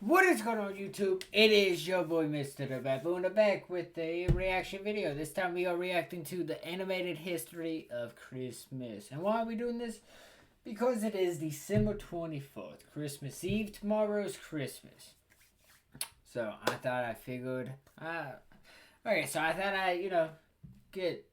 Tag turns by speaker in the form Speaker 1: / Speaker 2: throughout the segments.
Speaker 1: What is going on YouTube? It is your boy MrBaboon back with a reaction video. This time we are reacting to the animated history of Christmas. And why are we doing this? Because it is December 24th, Christmas Eve. Tomorrow's Christmas. So I thought I'd get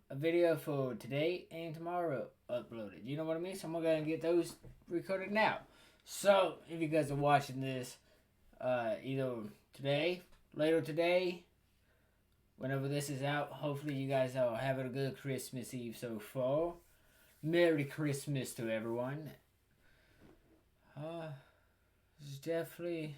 Speaker 1: a video for today and tomorrow uploaded. You know what I mean? So I'm going to get those recorded now. So if you guys are watching this, either today, later today, whenever this is out, hopefully you guys are having a good Christmas Eve so far. Merry Christmas to everyone. It's definitely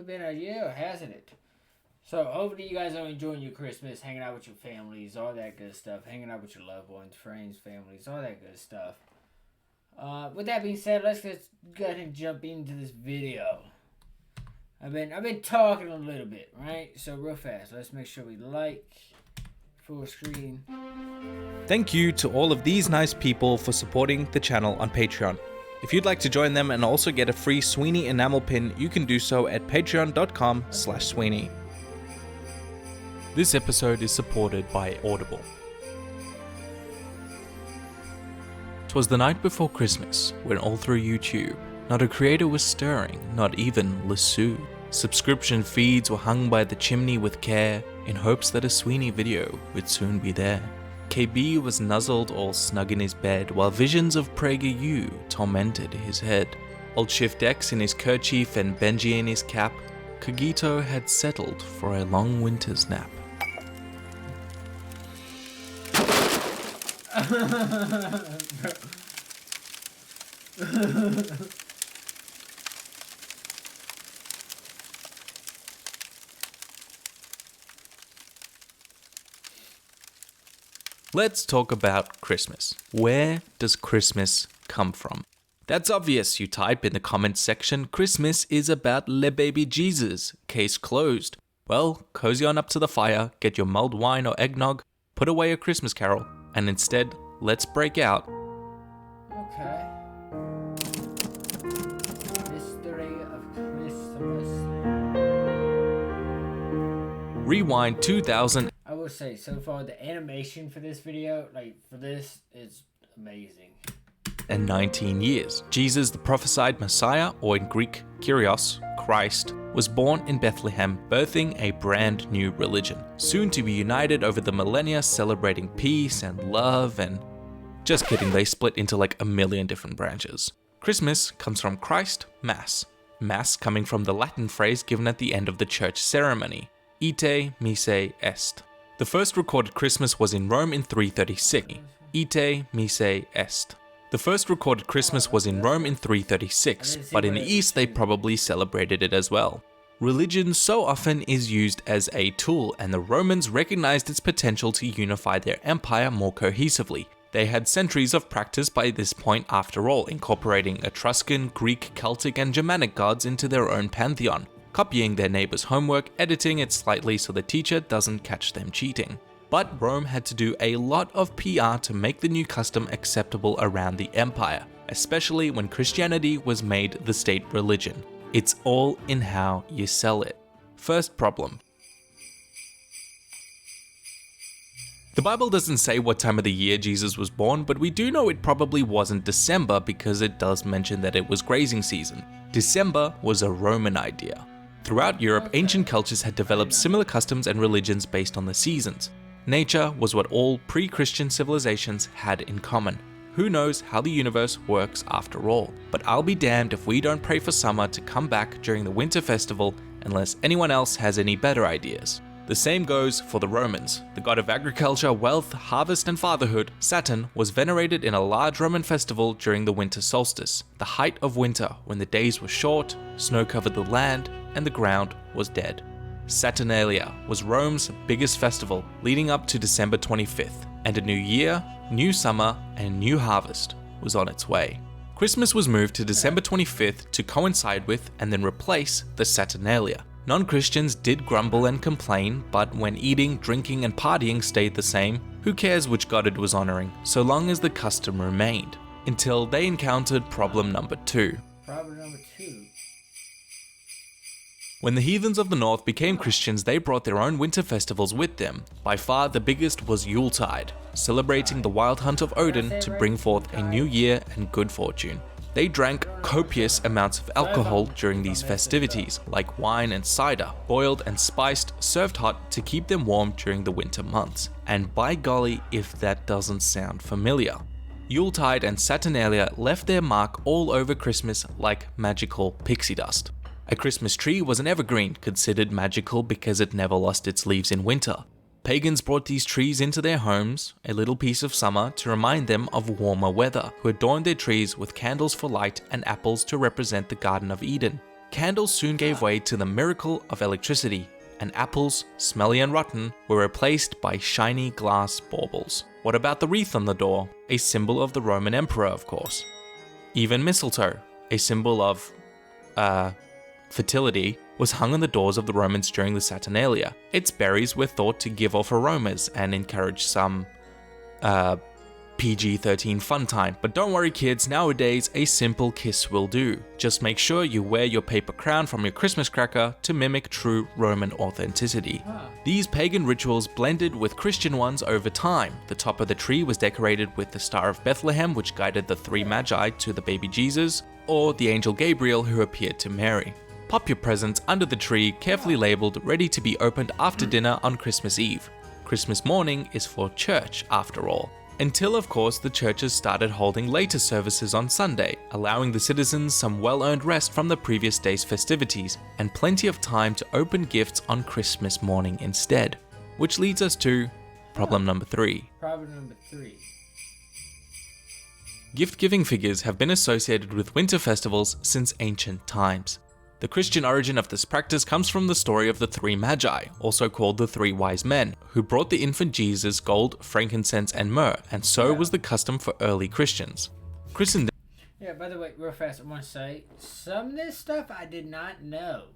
Speaker 1: been a year, hasn't it? So hopefully you guys are enjoying your Christmas, hanging out with your families, all that good stuff, hanging out with your loved ones, friends, families, all that good stuff. With that being said, let's just go ahead and jump into this video. I've been talking a little bit, right? So real fast, let's make sure we like full screen.
Speaker 2: Thank you to all of these nice people for supporting the channel on Patreon. If you'd like to join them and also get a free Sweeney enamel pin, you can do so at patreon.com/Sweeney. This episode is supported by Audible. 'Twas the night before Christmas, when all through YouTube, not a creator was stirring, not even Lassou. Subscription feeds were hung by the chimney with care, in hopes that a Sweeney video would soon be there. KB was nuzzled all snug in his bed, while visions of PragerU tormented his head. Old Shift X in his kerchief and Benji in his cap, Kagito had settled for a long winter's nap. Let's talk about Christmas. Where does Christmas come from? That's obvious, you type in the comments section. Christmas is about le baby Jesus. Case closed. Well, cozy on up to the fire, get your mulled wine or eggnog, put away a Christmas carol, and instead, let's break out.
Speaker 1: Okay. History of Christmas.
Speaker 2: Rewind 2000.
Speaker 1: I will say, so far, the animation for this video, is amazing.
Speaker 2: And 19 years. Jesus, the prophesied Messiah, or in Greek, Kyrios, Christ, was born in Bethlehem, birthing a brand new religion, soon to be united over the millennia, celebrating peace and love and... Just kidding, they split into like a million different branches. Christmas comes from Christ, Mass. Mass coming from the Latin phrase given at the end of the church ceremony, Ite Misse Est. The first recorded Christmas was in Rome in 336, Ite Misse Est. The first recorded Christmas was in Rome in 336, but in the East they probably celebrated it as well. Religion so often is used as a tool, and the Romans recognized its potential to unify their empire more cohesively. They had centuries of practice by this point after all, incorporating Etruscan, Greek, Celtic and Germanic gods into their own pantheon, copying their neighbor's homework, editing it slightly so the teacher doesn't catch them cheating. But Rome had to do a lot of PR to make the new custom acceptable around the empire, especially when Christianity was made the state religion. It's all in how you sell it. First problem. The Bible doesn't say what time of the year Jesus was born, but we do know it probably wasn't December because it does mention that it was grazing season. December was a Roman idea. Throughout Europe, ancient cultures had developed similar customs and religions based on the seasons. Nature was what all pre-Christian civilizations had in common. Who knows how the universe works after all? But I'll be damned if we don't pray for summer to come back during the winter festival unless anyone else has any better ideas. The same goes for the Romans. The god of agriculture, wealth, harvest and fatherhood, Saturn, was venerated in a large Roman festival during the winter solstice, the height of winter when the days were short, snow covered the land, and the ground was dead. Saturnalia was Rome's biggest festival, leading up to December 25th, and a new year, new summer, and new harvest was on its way. Christmas was moved to December 25th to coincide with and then replace the Saturnalia. Non-Christians did grumble and complain, but when eating, drinking, and partying stayed the same, who cares which god it was honoring, so long as the custom remained, until they encountered problem number 2.
Speaker 1: Problem number 2.
Speaker 2: When the heathens of the north became Christians, they brought their own winter festivals with them. By far the biggest was Yuletide, celebrating the wild hunt of Odin to bring forth a new year and good fortune. They drank copious amounts of alcohol during these festivities, like wine and cider, boiled and spiced, served hot to keep them warm during the winter months. And by golly, if that doesn't sound familiar. Yuletide and Saturnalia left their mark all over Christmas like magical pixie dust. A Christmas tree was an evergreen, considered magical because it never lost its leaves in winter. Pagans brought these trees into their homes, a little piece of summer, to remind them of warmer weather, who adorned their trees with candles for light and apples to represent the Garden of Eden. Candles soon gave way to the miracle of electricity, and apples, smelly and rotten, were replaced by shiny glass baubles. What about the wreath on the door? A symbol of the Roman Emperor, of course. Even mistletoe, a symbol of, fertility, was hung on the doors of the Romans during the Saturnalia. Its berries were thought to give off aromas and encourage some, PG-13 fun time. But don't worry kids, nowadays a simple kiss will do. Just make sure you wear your paper crown from your Christmas cracker to mimic true Roman authenticity. These pagan rituals blended with Christian ones over time. The top of the tree was decorated with the Star of Bethlehem, which guided the three magi to the baby Jesus, or the angel Gabriel who appeared to Mary. Pop your presents under the tree, carefully labeled, ready to be opened after dinner on Christmas Eve. Christmas morning is for church, after all. Until, of course, the churches started holding later services on Sunday, allowing the citizens some well-earned rest from the previous day's festivities, and plenty of time to open gifts on Christmas morning instead. Which leads us to problem number 3.
Speaker 1: Problem number 3.
Speaker 2: Gift-giving figures have been associated with winter festivals since ancient times. The Christian origin of this practice comes from the story of the three magi, also called the three wise men, who brought the infant Jesus gold, frankincense, and myrrh, and so was the custom for early Christians. Christendom.
Speaker 1: Yeah, by the way, real fast, I want to say, some of this stuff I did not know.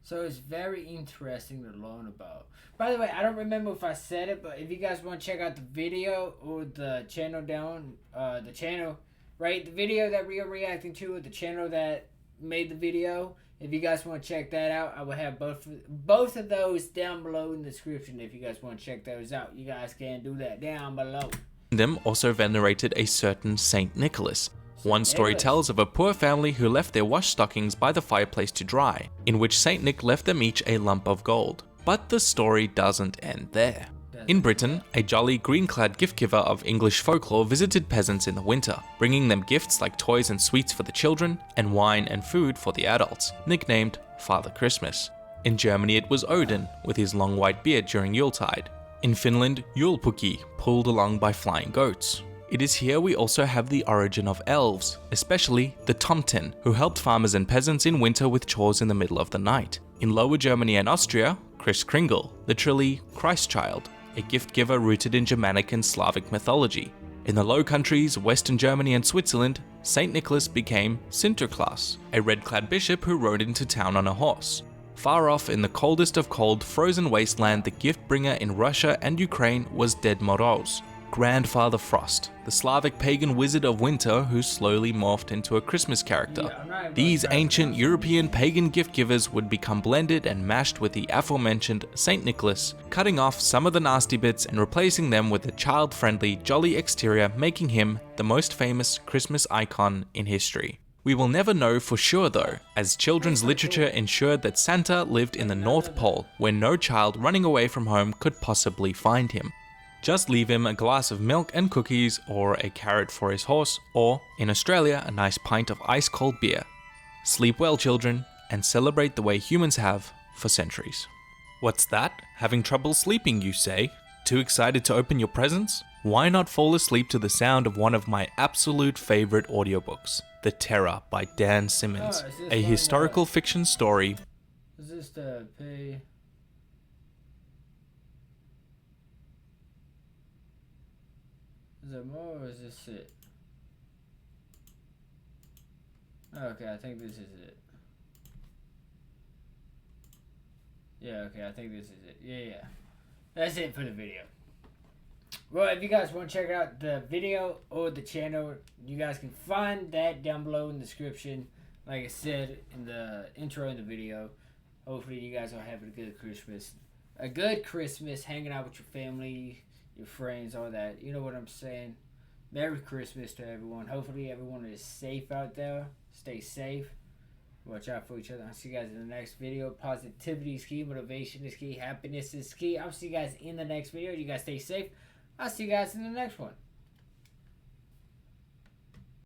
Speaker 1: So it's very interesting to learn about. By the way, I don't remember if I said it, but if you guys want to check out the video or the channel down, right? The video that we are reacting to, or the channel that made the video, if you guys want to check that out, I will have both of those down below in the description. If you guys want to check those out, you guys can do that down below.
Speaker 2: Them also venerated a certain Saint Nicholas. One story tells of a poor family who left their wash stockings by the fireplace to dry, in which Saint Nick left them each a lump of gold. But the story doesn't end there. In Britain, a jolly green-clad gift-giver of English folklore visited peasants in the winter, bringing them gifts like toys and sweets for the children, and wine and food for the adults, nicknamed Father Christmas. In Germany it was Odin, with his long white beard during Yuletide. In Finland, Joulupukki, pulled along by flying goats. It is here we also have the origin of elves, especially the Tomten, who helped farmers and peasants in winter with chores in the middle of the night. In Lower Germany and Austria, Kris Kringle, literally Christ Child, a gift giver rooted in Germanic and Slavic mythology. In the Low Countries, Western Germany and Switzerland, Saint Nicholas became Sinterklaas, a red-clad bishop who rode into town on a horse. Far off in the coldest of cold, frozen wasteland, the gift bringer in Russia and Ukraine was Ded Moroz, Grandfather Frost, the Slavic pagan wizard of winter who slowly morphed into a Christmas character. These ancient European pagan gift givers would become blended and mashed with the aforementioned Saint Nicholas, cutting off some of the nasty bits and replacing them with a child-friendly, jolly exterior, making him the most famous Christmas icon in history. We will never know for sure though, as children's literature ensured that Santa lived in the North Pole, where no child running away from home could possibly find him. Just leave him a glass of milk and cookies, or a carrot for his horse, or, in Australia, a nice pint of ice-cold beer. Sleep well, children, and celebrate the way humans have for centuries. What's that? Having trouble sleeping, you say? Too excited to open your presents? Why not fall asleep to the sound of one of my absolute favorite audiobooks, The Terror by Dan Simmons, a historical fiction story.
Speaker 1: Is this the pay? Is there more, or is this it? Okay, I think this is it. Yeah, okay, I think this is it. Yeah. That's it for the video. Well, if you guys want to check out the video or the channel, you guys can find that down below in the description. like I said in the intro in the video, hopefully you guys are having a good Christmas. A good Christmas, hanging out with your family, your friends, all that. You know what I'm saying? Merry Christmas to everyone. Hopefully everyone is safe out there. Stay safe. Watch out for each other. I'll see you guys in the next video. Positivity is key. Motivation is key. Happiness is key. I'll see you guys in the next video. You guys stay safe. I'll see you guys in the next one.